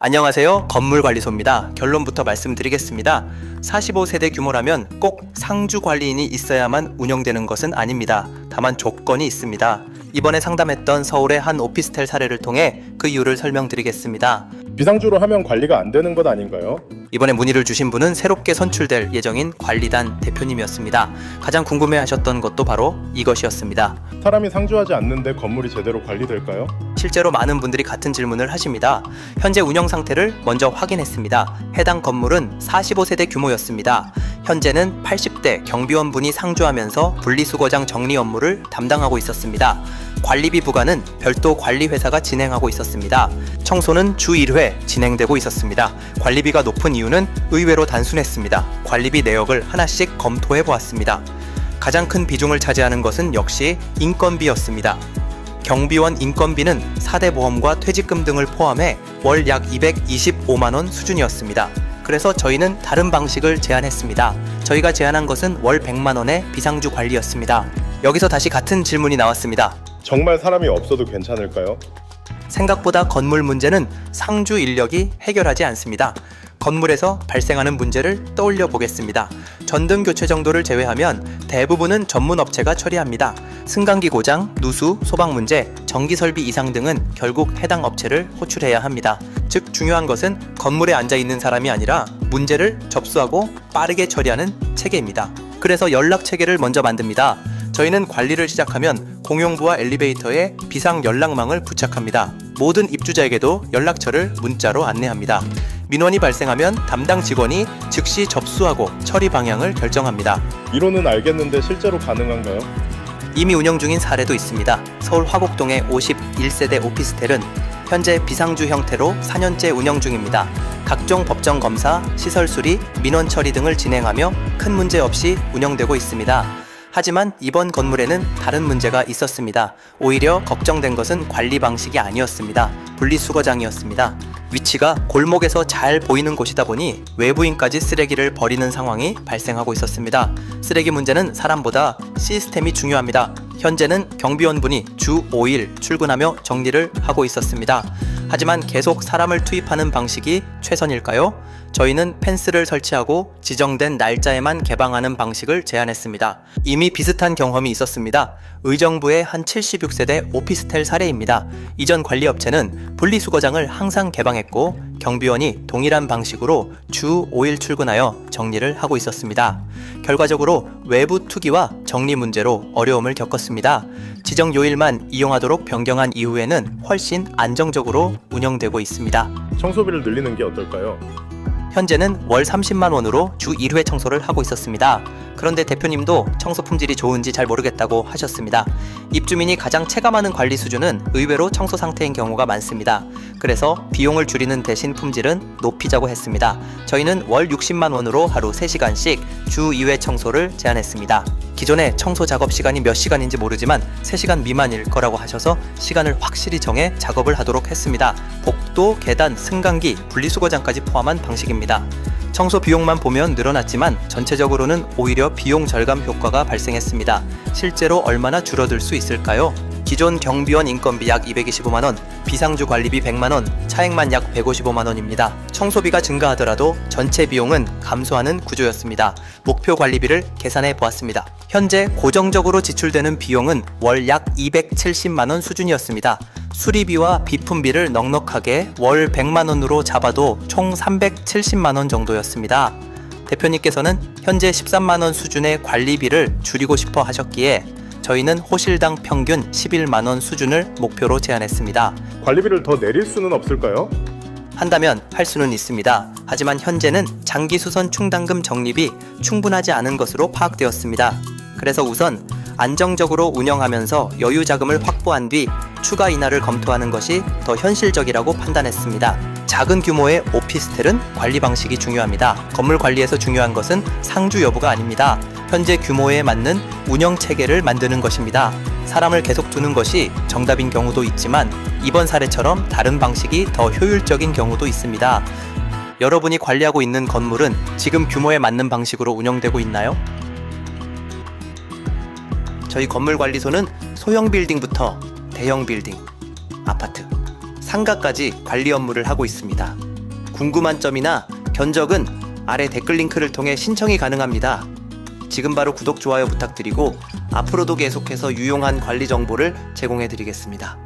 안녕하세요. 건물관리소입니다. 결론부터 말씀드리겠습니다. 45세대 규모라면 꼭 상주 관리인이 있어야만 운영되는 것은 아닙니다. 다만 조건이 있습니다. 이번에 상담했던 서울의 한 오피스텔 사례를 통해 그 이유를 설명드리겠습니다. 비상주로 하면 관리가 안 되는 것 아닌가요? 이번에 문의를 주신 분은 새롭게 선출될 예정인 관리단 대표님이었습니다. 가장 궁금해하셨던 것도 바로 이것이었습니다. 사람이 상주하지 않는데 건물이 제대로 관리될까요? 실제로 많은 분들이 같은 질문을 하십니다. 현재 운영 상태를 먼저 확인했습니다. 해당 건물은 45세대 규모였습니다. 현재는 80대 경비원분이 상주하면서 분리수거장 정리 업무를 담당하고 있었습니다. 관리비 부과는 별도 관리회사가 진행하고 있었습니다. 청소는 주 1회 진행되고 있었습니다. 관리비가 높은 이유는 의외로 단순했습니다. 관리비 내역을 하나씩 검토해 보았습니다. 가장 큰 비중을 차지하는 것은 역시 인건비였습니다. 경비원 인건비는 4대 보험과 퇴직금 등을 포함해 월 약 225만원 수준이었습니다. 그래서 저희는 다른 방식을 제안했습니다. 저희가 제안한 것은 월 100만원의 비상주 관리였습니다. 여기서 다시 같은 질문이 나왔습니다. 정말 사람이 없어도 괜찮을까요? 생각보다 건물 문제는 상주 인력이 해결하지 않습니다. 건물에서 발생하는 문제를 떠올려 보겠습니다. 전등 교체 정도를 제외하면 대부분은 전문 업체가 처리합니다. 승강기 고장, 누수, 소방 문제, 전기 설비 이상 등은 결국 해당 업체를 호출해야 합니다. 즉 중요한 것은 건물에 앉아 있는 사람이 아니라 문제를 접수하고 빠르게 처리하는 체계입니다. 그래서 연락 체계를 먼저 만듭니다. 저희는 관리를 시작하면 공용부와 엘리베이터에 비상 연락망을 부착합니다. 모든 입주자에게도 연락처를 문자로 안내합니다. 민원이 발생하면 담당 직원이 즉시 접수하고 처리 방향을 결정합니다. 이론은 알겠는데 실제로 가능한가요? 이미 운영 중인 사례도 있습니다. 서울 화곡동의 51세대 오피스텔은 현재 비상주 형태로 4년째 운영 중입니다. 각종 법정 검사, 시설 수리, 민원 처리 등을 진행하며 큰 문제 없이 운영되고 있습니다. 하지만 이번 건물에는 다른 문제가 있었습니다. 오히려 걱정된 것은 관리 방식이 아니었습니다. 분리수거장이었습니다. 위치가 골목에서 잘 보이는 곳이다 보니 외부인까지 쓰레기를 버리는 상황이 발생하고 있었습니다. 쓰레기 문제는 사람보다 시스템이 중요합니다. 현재는 경비원분이 주 5일 출근하며 정리를 하고 있었습니다. 하지만 계속 사람을 투입하는 방식이 최선일까요? 저희는 펜스를 설치하고 지정된 날짜에만 개방하는 방식을 제안했습니다. 이미 비슷한 경험이 있었습니다. 의정부의 한 76세대 오피스텔 사례입니다. 이전 관리업체는 분리수거장을 항상 개방했고 경비원이 동일한 방식으로 주 5일 출근하여 정리를 하고 있었습니다. 결과적으로 외부 투기와 정리 문제로 어려움을 겪었습니다. 지정 요일만 이용하도록 변경한 이후에는 훨씬 안정적으로 운영되고 있습니다. 청소비를 늘리는 게 어떨까요? 현재는 월 30만 원으로 주 1회 청소를 하고 있었습니다. 그런데 대표님도 청소 품질이 좋은지 잘 모르겠다고 하셨습니다. 입주민이 가장 체감하는 관리 수준은 의외로 청소 상태인 경우가 많습니다. 그래서 비용을 줄이는 대신 품질은 높이자고 했습니다. 저희는 월 60만 원으로 하루 3시간씩 주 2회 청소를 제안했습니다. 기존에 청소 작업 시간이 몇 시간인지 모르지만 3시간 미만일 거라고 하셔서 시간을 확실히 정해 작업을 하도록 했습니다. 복도, 계단, 승강기, 분리수거장까지 포함한 방식입니다. 청소 비용만 보면 늘어났지만 전체적으로는 오히려 비용 절감 효과가 발생했습니다. 실제로 얼마나 줄어들 수 있을까요? 기존 경비원 인건비 약 225만원, 비상주 관리비 100만원, 차액만 약 155만원입니다. 청소비가 증가하더라도 전체 비용은 감소하는 구조였습니다. 목표 관리비를 계산해 보았습니다. 현재 고정적으로 지출되는 비용은 월 약 270만원 수준이었습니다. 수리비와 비품비를 넉넉하게 월 100만원으로 잡아도 총 370만원 정도였습니다. 대표님께서는 현재 13만원 수준의 관리비를 줄이고 싶어 하셨기에 저희는 호실당 평균 11만원 수준을 목표로 제안했습니다. 관리비를 더 내릴 수는 없을까요? 한다면 할 수는 있습니다. 하지만 현재는 장기수선 충당금 적립이 충분하지 않은 것으로 파악되었습니다. 그래서 우선 안정적으로 운영하면서 여유 자금을 확보한 뒤 추가 인하를 검토하는 것이 더 현실적이라고 판단했습니다. 작은 규모의 오피스텔은 관리 방식이 중요합니다. 건물 관리에서 중요한 것은 상주 여부가 아닙니다. 현재 규모에 맞는 운영 체계를 만드는 것입니다. 사람을 계속 두는 것이 정답인 경우도 있지만 이번 사례처럼 다른 방식이 더 효율적인 경우도 있습니다. 여러분이 관리하고 있는 건물은 지금 규모에 맞는 방식으로 운영되고 있나요? 저희 건물관리소는 소형 빌딩부터 대형 빌딩, 아파트, 상가까지 관리 업무를 하고 있습니다. 궁금한 점이나 견적은 아래 댓글 링크를 통해 신청이 가능합니다. 지금 바로 구독, 좋아요 부탁드리고 앞으로도 계속해서 유용한 관리 정보를 제공해 드리겠습니다.